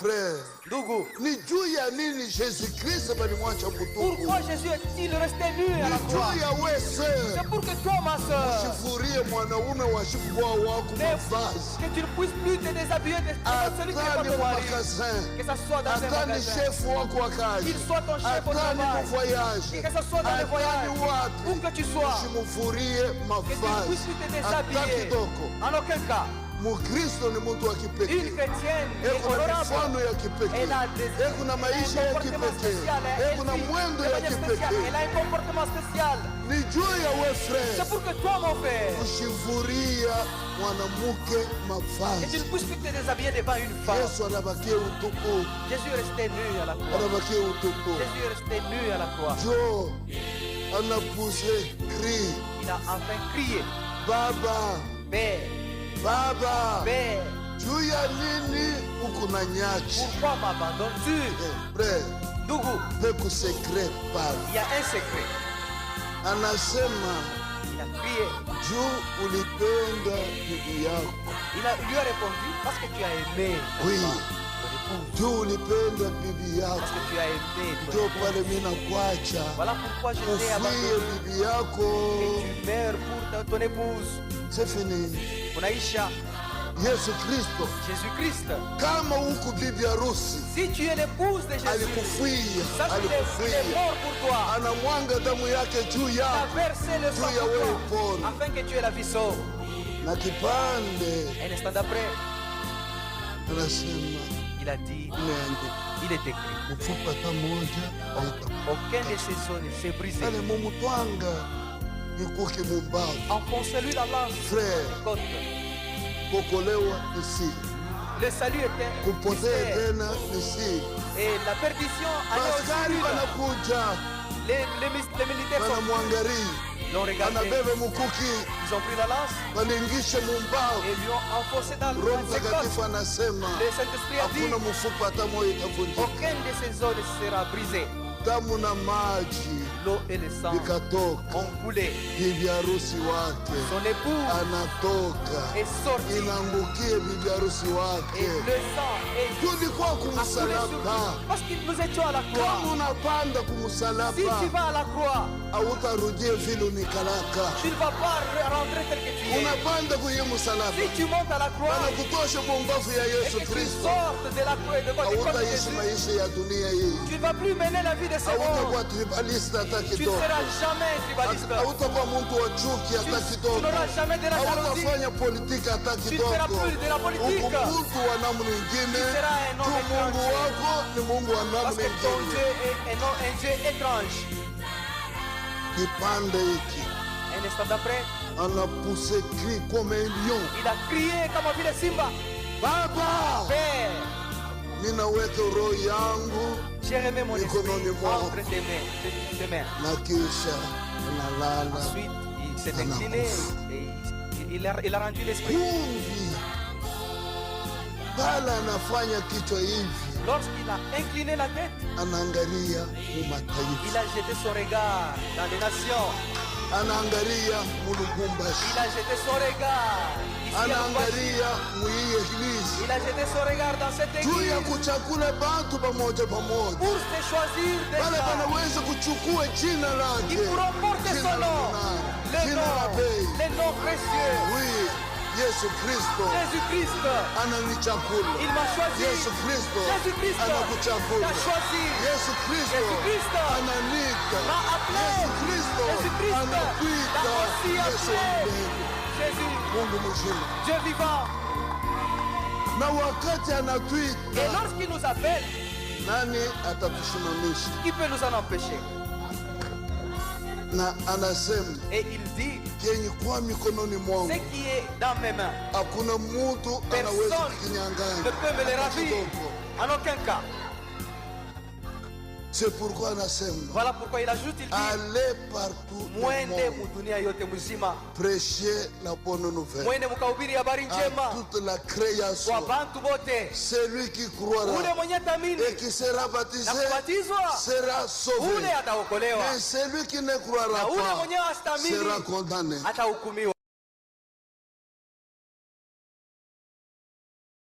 Frère, ndugu, ni juu ya nini Jésus Christ balimwacha kutubu? pourquoi Jésus est-il resté nu à la Ni croix? juu ya wewe sœur. C'est pour que toi, ma soeur, Usifurie mwanaume wa shifua wako mavazi. que tu ne puisses plus te déshabiller de celui qui est pas Atani ton mari. magasin. Que ça soit dans un Atani magasin, chef wako wa kazi. qu'il soit ton chef au Atani travail, mu voyage. que ça soit dans le voyage, Atani wapi. où que tu sois, Usimufurie que tu ne mavazi. puisses plus te Hata déshabiller. kidogo. En aucun cas, Mukristo ni mtu wa une kipekee. chrétienne est Kuna mifano honorable. ya kipekee. Elle a des Kuna maisha ya comportements kipekee. spéciaux. Kuna mwendo de ya manière spéciale. Elle kipekee. a un comportement spécial. Ni juu ya wewe C'est frère. pour que toi, mon frère, Kushivuria mwanamke que tu mavazi. ne puisses plus te déshabiller devant une femme. Yesu anabakia utupu. Jésus est resté nu à la croix. Anabakia utupu. Jésus est resté nu à la croix. Jo anapuse cri. Il a enfin crié, Baba, Père, Baba. Père, Juu ya nini uko na nyachi? pourquoi m'abandonnes-tu? Frère, Ndugu, peku secret pale. il y a un secret. Anasema Il a crié. juu ulipenda bibi yako. Lui a répondu, parce que tu as aimé ta Oui. femme, ton épouse. Juu ulipenda bibi Parce yako. que tu as aimé ton Ndio épouse. pale mimi nakuacha. Voilà pourquoi je t'ai Ufie abandonné. bibi yako. Et tu meurs pour ton épouse. C'est fini. Unaisha. Yesu Kristo Jésus-Christ. kama huku bibi harusi Si tu es l'épouse de Jésus, alikufia, sache qu'il est alikufia, mort pour toi. anamwanga damu yake juu Il a yako versé le sang juu ya pour wewe toi, upone. afin que tu aies la vie sauve. Na kipande Un instant d'après, anasema il a dit, imeandikwa, il est écrit. mfupa hata moja haita Aucun de ses os ne s'est brisé. ale mumutwanga ikuki mumbavu. Enfoncez-lui la lance sur Frère, les côtes. kuokolewa ni siri, Le salut était kupotea mystère. tena ni siri. Et la perdition allait aussi Askari vite. wanakuja Les militaires sont wanamwangalia, l'ont regardé. anabeba mukuki, Ils ont pris la lance wanaingisha mumbavu. et lui ont enfoncé dans Roho ses côtes. Mtakatifu anasema Le Saint-Esprit a dit, hakuna mfupa hata moja itavunjika. aucun de ses os ne sera brisé. Damu na maji L'eau et le sang vikatoka, ont coulé. bibi harusi wake Son époux anatoka, est sorti inaangukia bibi harusi et wake. le sang est Tulikuwa a coulé sur lui. kumsalaba. Parce que nous étions à la Kama croix. unapanda Si tu kumsalaba, vas à la croix, hautarudia vile unikalaka. tu ne vas pas rentrer tel que tu es. Unapanda kwenye msalaba, Si tu montes à la croix anakutosha bombavu ya et Yesu que tu Kristo. sortes de la croix et de côté de Hautaishi Jésus, maisha ya dunia hii, tu ne vas plus mener la vie de ce monde. hautakuwa tribaliste hata Tu ne kidogo, seras jamais un tribaliste. hautakuwa mtu wa chuki hata Tu kidogo, n'auras jamais de la jalousie. hautafanya politiki hata Tu ne kidogo. feras plus de la politique. Uko mtu wa namna nyingine, Tu seras un homme tu Mungu étranger. wako ni Mungu wa Parce namna que ton nyingine. Dieu est un Dieu étrange. Kipande hiki Un instant d'après, anapuse cri comme un lion, il a crié comme vile Simba. Baba, Père, ninaweka roho yangu, j'ai remis mon esprit Mikononi mwako. entre tes mains. na kisha analala. Ensuite, il s'est incliné et il a rendu l'esprit. Kumbi pale anafanya kichwa hivi, Lorsqu'il a incliné la tête, anaangalia mu il mataifa, a jeté son regard dans les nations. anaangalia mu Il Lubumbashi, a jeté son regard ici à Lubumbashi. anaangalia mu hii eglise, Il a jeté son regard dans cette juu ya église kuchakula bantu pamoja pamoja, pour se choisir des pale gens panaweza kuchukua jina qui lake, pourront porter jina son la nom. Mungu, Les jina la noms, bei. les noms précieux. Oui, Yesu Kristo Jésus-Christ, ananichakula. il m'a choisi. Yesu Kristo Jésus-Christ anakuchakula. t'a choisi. Yesu Kristo Jésus-Christ ananiita. m'a appelé. Yesu Kristo Jésus-Christ anakuita. t'a aussi Yesu appelé. mbele. Jésus, Mungu mzima. Dieu vivant. Na wakati Et anatuita, lorsqu'il nous appelle, nani atatusimamisha? qui peut nous en empêcher? Na anasema Et il dit, kenye kwa mikononi ce mwangu qui est dans mes mains, hakuna mtu anaweza personne ne kukinyang'anya peut me le hata ravir. kidogo. En aucun cas. C'est pourquoi anasema Voilà pourquoi il ajoute, il dit, allez partout dans le mwende monde, mudunia yote mzima, prêchez la bonne nouvelle mwende mukahubiri habari à njema toute la kwa création. bantu bote. Celui qui Ule croira mwenye tamini et qui sera na baptisé kubatizwa, sera sauvé. ule ataokolewa, Mais celui qui ne croira na ule pas mwenye astamini sera condamné. atahukumiwa.